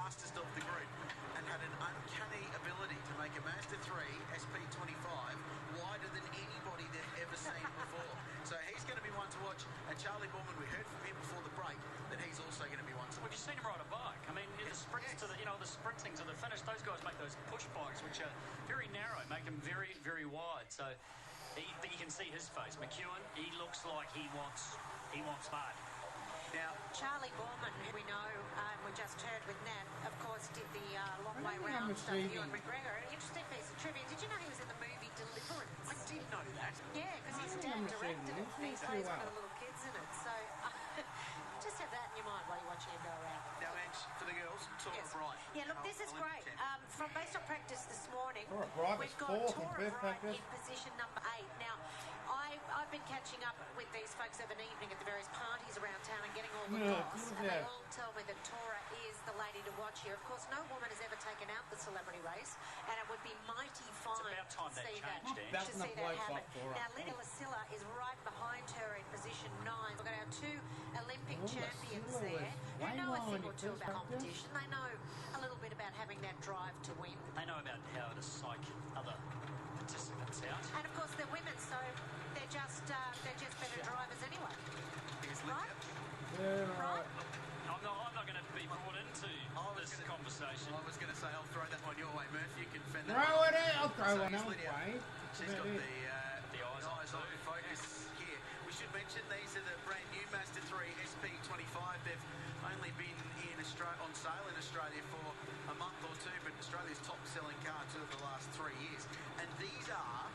fastest of the group and had an uncanny ability to make a Mazda 3 SP25 wider than anybody they've ever seen before. So he's going to be one to watch. And Charlie Borman, we heard from him before the break that he's also going to be one to watch. Well, you've seen him ride a bike. I mean, the sprints to the, the sprinting to the finish, those guys make those push bikes, which are very narrow, make them very, very wide. So you can see his face. McEwen, he looks like he wants mud. Now, Charlie Borman, who we know, we just heard with Nat, of course, did the long way round stuff with Ewan McGregor. Interesting piece of trivia. Did you know he was in the movie Deliverance? I did know that. Yeah, because his dad directed it. These days for the little kids in it. So just have that in your mind while you're watching him go around. Now, Ange, for the girls, Tora Bright. Yeah, look, this is great. From based on practice this morning, we've got Tora Bright in position number 8. Now, I've been catching up with these folks of an evening at the various parties around town and getting all the goss, and they all tell me that Tora is the lady to watch here. Of course, no woman has ever taken out the celebrity race, and it would be mighty fine to see that happen. Now, Lydia Lasilla is right behind her in position 9. We've got our 2 Olympic champions there who know a thing or two about competition. They know a little bit about having that drive to win. They know about how to psych other participants out. And of course they're women, so they're just better drivers anyway. Right? Yeah, right. I'm not going to be brought into this conversation. I was going to say, I'll throw that one your way, Murph. You can fend that. Throw it out. I'll throw one our way. She's got the eyes on focus here. We should mention these are the brand new Mazda 3 SP25. They've only been on sale in Australia for a month or two, but Australia's top-selling car 2 of the last 3 years. And these are,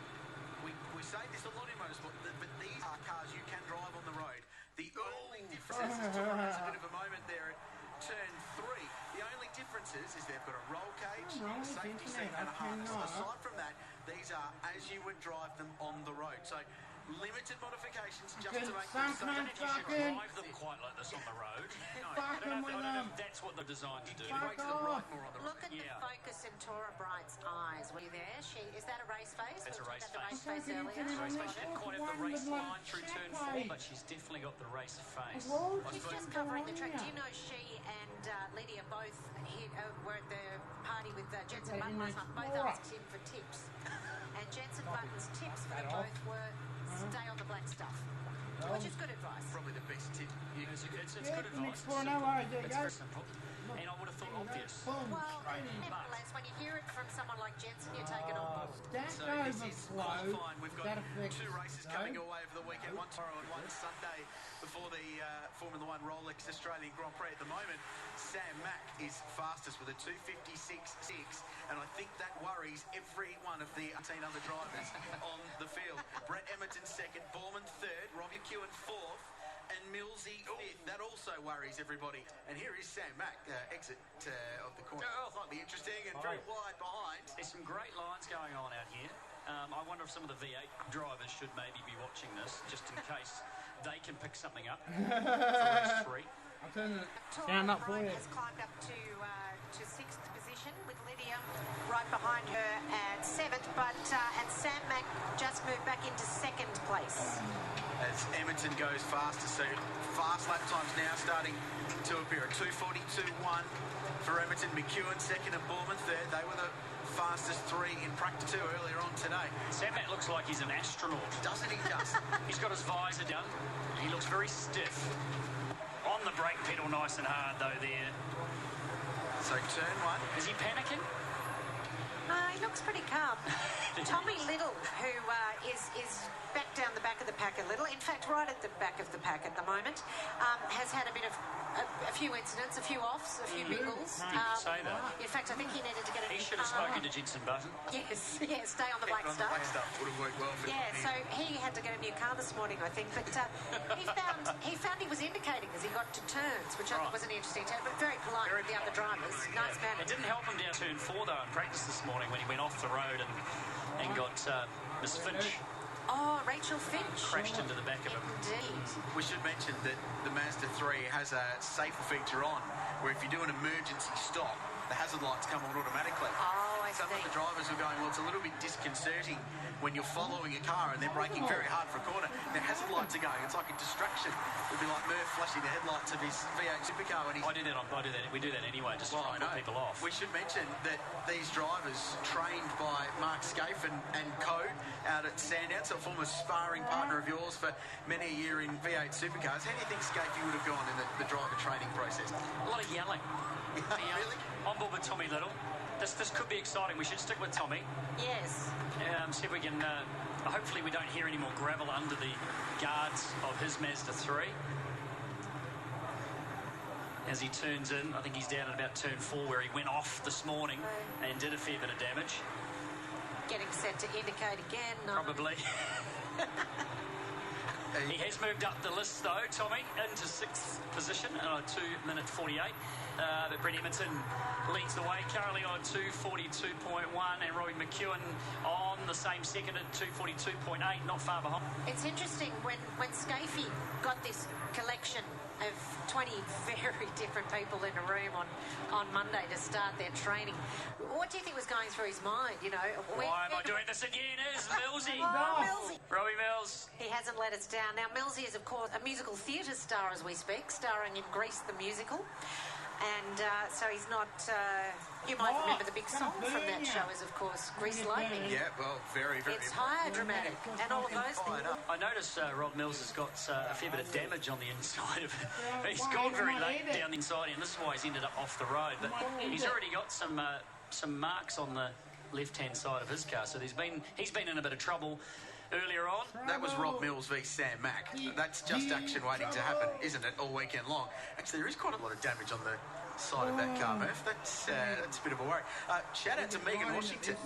we say this a lot in motorsport, but these are cars you can drive on the road. The only difference is to a bit of a moment there at turn 3. The only differences is they've got a roll cage, a safety seat and a harness. Aside from that, these are as you would drive them on the road. So limited modifications just to make them safe. I don't know if you should drive them quite like this on the road. No, I don't know if that's what they're designed to do. Right to the right more on the road. Look at the focus in Tora Bright's eyes. Were you there? Is that a race face? It's a race face. Race face earlier. It's a race face. She didn't quite have the race line through turn 4, but she's definitely got the race face. She's just covering the track. Do you know she and Lydia both were at the party with Jensen Button last night? Both asked him for tips. And Jensen Button's tips for them both were stay on the black stuff, which is good advice. Probably the best tip. It's good advice. It's very simple. And I would have thought obvious. Well, nevertheless, when you hear it from someone like Jensen, you take it on board. So this is qualifying. We've got 2 races coming your way over the weekend, one tomorrow and one Sunday before the Formula 1 Rolex Australian Grand Prix. At the moment, Sam Mack is fastest with a 2:56.6, and I think that worries every one of the 18 other drivers on the field. Brett Emerton 2nd, Borman 3rd, Robbie McEwen 4th, and Millsy 5th. That also worries everybody. And here is Sam Mack, exit of the corner. Slightly interesting and very wide behind. There's some great lines going on out here. I wonder if some of the V8 drivers should maybe be watching this, just in case they can pick something up for race 3. I'll turn it down up for you. Has climbed up to 6th position with Lydia right behind her at 7th, and Sam Mack just moved back into 2nd place. As Edmonton goes faster, so fast lap times now starting to appear. A 2:42.1 for Edmonton. McEwen 2nd and Borman 3rd. They were the fastest 3 in practice 2 earlier on today. Sam Mack looks like he's an astronaut. Doesn't he just? He's got his visor down. He looks very stiff. On the brake pedal nice and hard though there. So turn 1. Is he panicking? He looks pretty calm. Tommy Little, who is back down the back of the pack a little, in fact right at the back of the pack at the moment, has had a few incidents, a few offs, a few niggles. Say that. In fact, I think he needed to get a new car. He should have spoken to Jensen Button. Yes, stay on the black stuff. Black stuff would have worked well for him. Yeah, so he had to get a new car this morning, I think, but he found he was indicating as he got to turns, which I thought was an interesting turn, but very polite with the other drivers. Nice man. It didn't help him down turn 4 though in practice this morning when he went off the road and got Miss Finch. Oh, Rachel Finch. Crashed into the back of him. Indeed. We should mention that the Mazda 3 has a safety feature on, where if you do an emergency stop, the hazard lights come on automatically. Oh, I Some of see. the drivers were going, well, it's a little bit disconcerting when you're following a car and they're braking very hard for a corner. Their hazard lights are going. It's like a distraction. It would be like Murph flashing the headlights of his V8 supercar when he's... I do that. We do that anyway, just to try and put people off. We should mention that these drivers trained by Mark Scaife and co out at Sandown, so a former sparring partner of yours for many a year in V8 supercars. How do you think Scaife would have gone in the driver training process? A lot of yelling. Really? On board with Tommy Little. This could be exciting. We should stick with Tommy. Yes. See if we can... hopefully we don't hear any more gravel under the guards of his Mazda 3. As he turns in, I think he's down at about turn 4 where he went off this morning and did a fair bit of damage. Getting set to indicate again. Probably. He has moved up the list though, Tommy, into 6th position at 2:48. But Brett Emerton leads the way currently on 2:42.1, and Robbie McEwen on the same second at 2:42.8, not far behind. It's interesting when Scaife got this collection of 20 very different people in a room on Monday to start their training. What do you think was going through his mind? You know, why am I doing this again? Is Millsy? Oh, Millsy. Robbie Mills. He hasn't let us down. Now, Millsy is, of course, a musical theatre star as we speak, starring in Grease the Musical. And so he's not... you might remember the big song from that show is, of course, Grease Lightning. Yeah, well, very, very... It's higher dramatic and all of those things. I noticed Rob Mills has got a fair bit of damage on the inside of it. He's gone very late down the inside, and this is why he's ended up off the road. But he's already got some marks on the left-hand side of his car, so he's been in a bit of trouble earlier on. That was Rob Mills v Sam Mack. That's just action waiting to happen, isn't it, all weekend long? Actually, there is quite a lot of damage on the side of that car, Murph. That's a bit of a worry. Shout out to Megan Washington,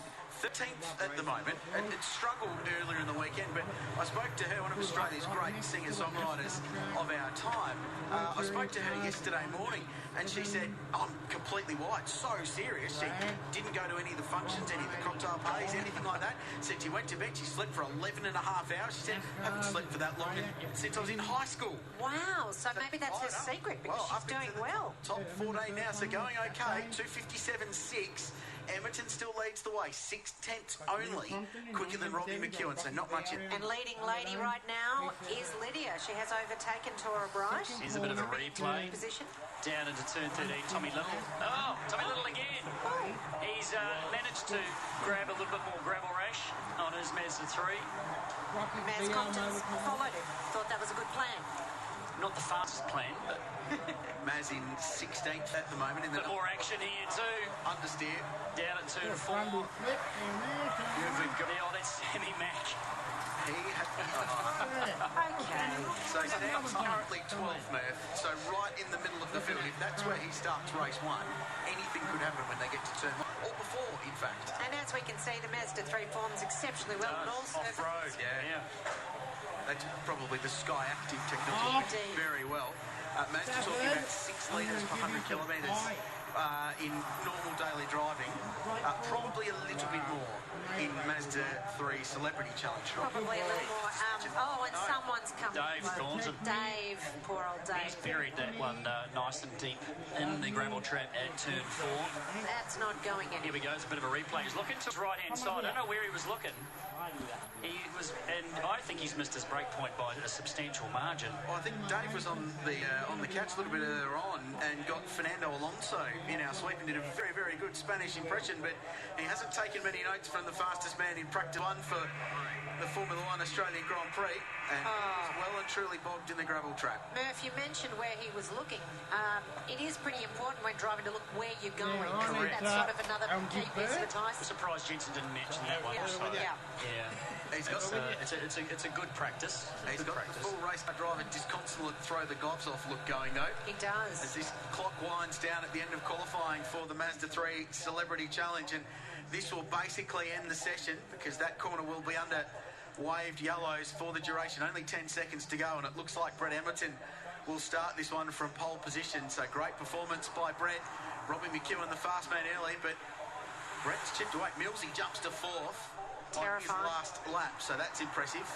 13th at the moment, and it struggled earlier in the weekend, but I spoke to her, one of Australia's great singer-songwriters of our time. I spoke to her yesterday morning, and she said, I'm completely white, so serious. She didn't go to any of the functions, any of the cocktail parties, anything like that. Said she went to bed, she slept for 11 and a half hours. She said, I haven't slept for that long since I was in high school. Wow, so maybe that's her secret, because she's doing well. Top 14 now, so going okay, 2:57.6. Emerton still leads the way, 6/10 only, quicker than Robbie McEwen, so not much. And leading lady right now is Lydia. She has overtaken Tora Bright. Here's a bit of a replay. Position. Down into turn 13, Tommy Little. Oh, Tommy Little again. He's managed to grab a little bit more gravel rash on his Mazda 3. Maz Compton's followed him. Thought that was a good plan. Not the fastest plan, but Maz in 16th at the moment. In the bit more action here too. Understeer. Down at turn 4. Oh, that's Sammy Mack. He has... Okay. So Sam's currently 12th, Murph. So right in the middle of the field. If that's where he starts race 1, anything could happen when they get to turn 1. Or before, in fact. And as we can see, the Mazda 3 forms exceptionally well, but also... Off-road, yeah. That's probably the Sky Active technology very well. Mazda talking about 6 litres per 100 kilometres in normal daily driving. Probably a little bit more in Mazda 3 Celebrity Challenge. Probably a little more. And someone's come. Dave Thornton. Dave, poor old Dave. He's buried that one nice and deep in the gravel trap at turn 4. That's not going in. Here we go, it's a bit of a replay. He's looking to his right-hand side. I don't know where he was looking. He was, and I think he's missed his break point by a substantial margin. Well, I think Dave was on the couch a little bit earlier on and got Fernando Alonso in our sweep and did a very, very good Spanish impression, but he hasn't taken many notes from the fastest man in practice 1 for the Formula 1 Australian Grand Prix, and he's well and truly bogged in the gravel trap. Murph, you mentioned where he was looking. It is pretty important when driving to look where you're going. Correct. That's sort of another key piece of advice. I'm surprised Jensen didn't mention that one. Yeah. It's a good practice. He's got the full race car driver disconsolate throw the gobs off look going though. He does. As this clock winds down at the end of qualifying for the Mazda 3 Celebrity Challenge, and this will basically end the session because that corner will be under waved yellows for the duration. Only 10 seconds to go, and it looks like Brett Emerton will start this one from pole position. So great performance by Brett. Robbie McEwen, the fast man early, but Brett's chipped away. Millsy jumps to 4th. Terrifying. On his last lap, so that's impressive.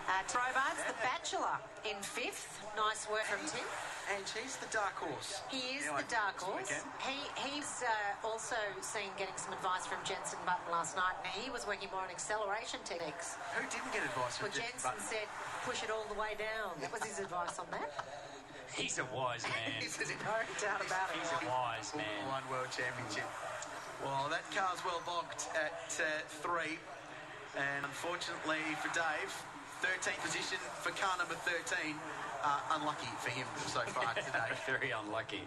Robards, the Bachelor, in 5th. Nice work from Tim. and she's the dark horse. He is the dark horse. He's also seen getting some advice from Jensen Button last night, and he was working more on acceleration techniques. Who didn't get advice from Jensen Button? said, push it all the way down. That was his advice on that. He's a wise man. No doubt about it. He's a wise man. Formula 1 World Championship. Well, that car's well bogged at 3. And unfortunately for Dave, 13th position for car number 13. Unlucky for him so far today. Very unlucky.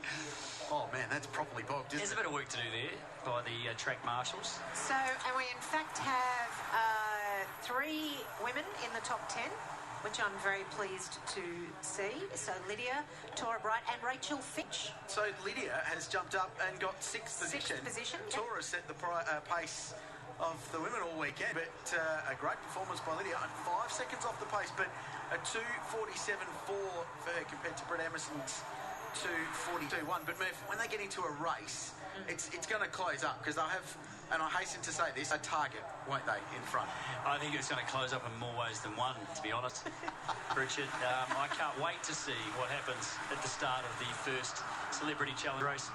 Oh, man, that's properly bogged, isn't There's a bit of work to do there by the track marshals. So, and we in fact have 3 women in the top 10, which I'm very pleased to see. So Lydia, Tora Bright and Rachel Finch. So Lydia has jumped up and got 6th position. 6th position. Tora set the pace of the women all weekend, but a great performance by Lydia. 5 seconds off the pace, but a 2:47.4 for her compared to Brett Emerson's 2:42.1. But Murph, when they get into a race, it's going to close up because they'll have, and I hasten to say this, a target, won't they, in front? I think it's going to close up in more ways than one, to be honest, Richard. I can't wait to see what happens at the start of the first Celebrity Challenge race.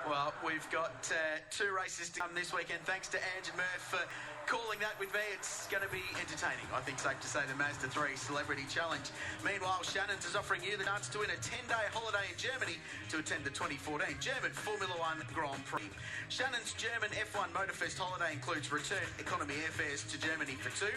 Well, we've got 2 races to come this weekend. Thanks to Ange and Murph for calling that with me. It's going to be entertaining, I think safe to say, the Mazda 3 Celebrity Challenge. Meanwhile, Shannon's is offering you the chance to win a 10-day holiday in Germany to attend the 2014 German Formula 1 Grand Prix. Shannon's German F1 Motorfest holiday includes return economy airfares to Germany for 2,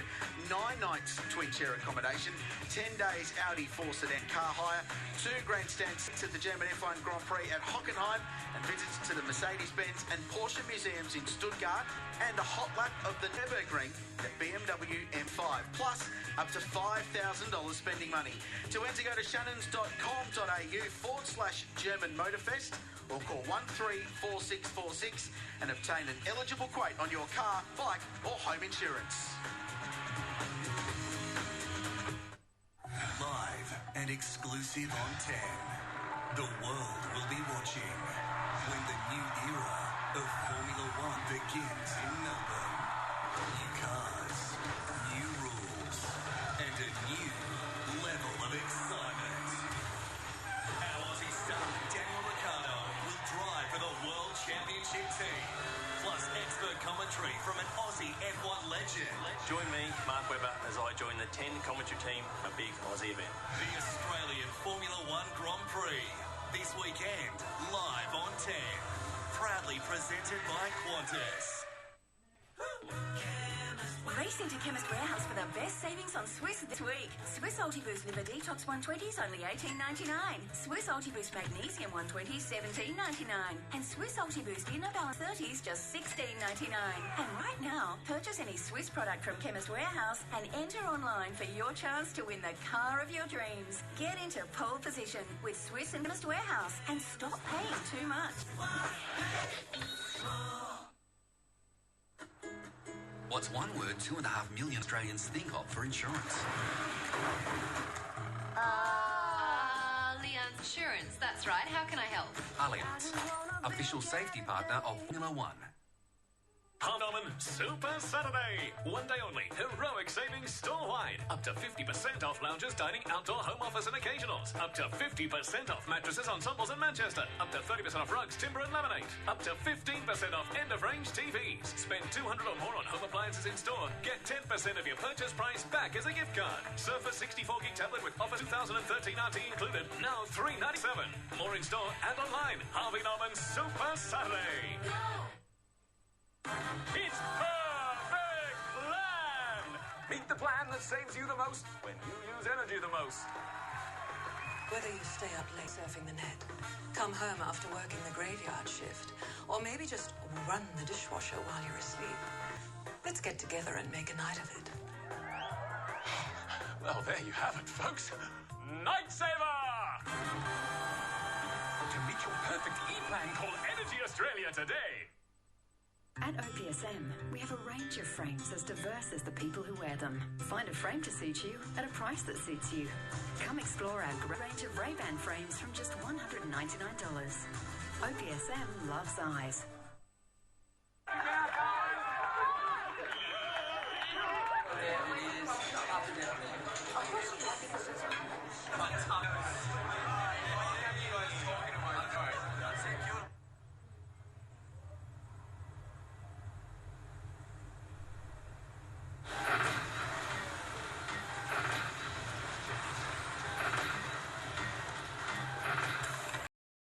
9 nights twin chair accommodation, 10 days Audi 4 sedan car hire, 2 grandstand seats at the German F1 Grand Prix at Hockenheim, and visits to the Mercedes-Benz and Porsche museums in Stuttgart, and a hot lap of the Nürburgring at BMW M5, plus up to $5,000 spending money. To enter, go to shannons.com.au/German Motorfest or call 134646 and obtain an eligible quote on your car, bike or home insurance. Live and exclusive on 10. The world will be watching when the new era of Formula 1 begins in Melbourne. New cars, new rules, and a new level of excitement. Our Aussie star Daniel Ricciardo will drive for the World Championship team, plus expert commentary from an Aussie F1 legend. Join me, Mark Webber, as I join the 10 commentary team, a big Aussie event. The Australian Formula 1 Grand Prix, this weekend, live on 10. Proudly presented by Qantas. Racing to Chemist Warehouse for the best savings on Swiss this week. Swiss Ultiboost Liver Detox 120s only $18.99. Swiss Ultiboost Magnesium 120s $17.99. And Swiss Ultiboost Inner Balance 30s just $16.99. And right now, purchase any Swiss product from Chemist Warehouse and enter online for your chance to win the car of your dreams. Get into pole position with Swiss and Chemist Warehouse and stop paying too much. What's one word 2.5 million Australians think of for insurance? Allianz Insurance, that's right. How can I help? Allianz, official safety partner of Formula 1. Harnoman Super Saturday. One day only. Heroic savings store-wide. Up to 50% off lounges, dining, outdoor, home office and occasionals. Up to 50% off mattresses, ensembles in Manchester. Up to 30% off rugs, timber and laminate. Up to 15% off end-of-range TVs. Spend $200 or more on home appliances in store. Get 10% of your purchase price back as a gift card. Surface 64 gig tablet with offer 2013 RT included. Now $397. More in store and online. Harvey Norman Super Saturday. It's Perfect Plan! Meet the plan that saves you the most when you use energy the most. Whether you stay up late surfing the net, come home after working the graveyard shift, or maybe just run the dishwasher while you're asleep, let's get together and make a night of it. Well, there you have it, folks. Night Saver! To meet your perfect E-plan, call Energy Australia today. At OPSM, we have a range of frames as diverse as the people who wear them. Find a frame to suit you at a price that suits you. Come explore our great range of Ray-Ban frames from just $199. OPSM loves eyes.